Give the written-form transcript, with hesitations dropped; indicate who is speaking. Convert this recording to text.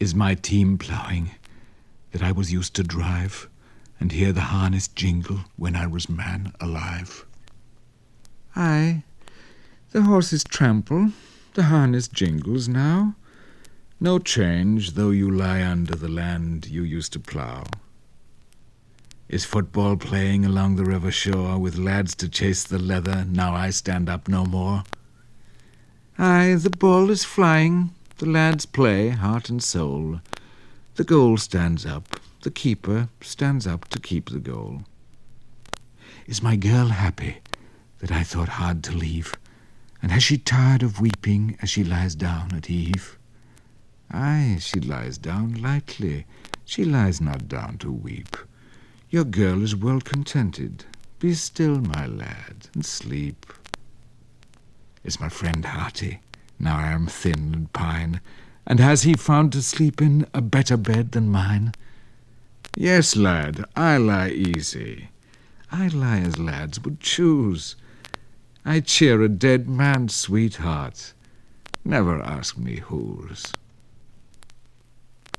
Speaker 1: Is my team ploughing, that I was used to drive, and hear the harness jingle when I was man alive?
Speaker 2: Aye, the horses trample, the harness jingles now. No change, though you lie under the land you used to plough.
Speaker 1: Is football playing along the river shore, with lads to chase the leather, now I stand up no more?
Speaker 2: Aye, the ball is flying, the lads play heart and soul. The goal stands up, the keeper stands up to keep the goal.
Speaker 1: Is my girl happy, that I thought hard to leave? And has she tired of weeping as she lies down at eve?
Speaker 2: Aye, she lies down lightly, she lies not down to weep. Your girl is well contented. Be still, my lad, and sleep.
Speaker 1: Is my friend hearty, now I am thin and pine? And has he found to sleep in a better bed than mine?
Speaker 2: Yes, lad, I lie easy. I lie as lads would choose. I cheer a dead man's sweetheart. Never ask me whose.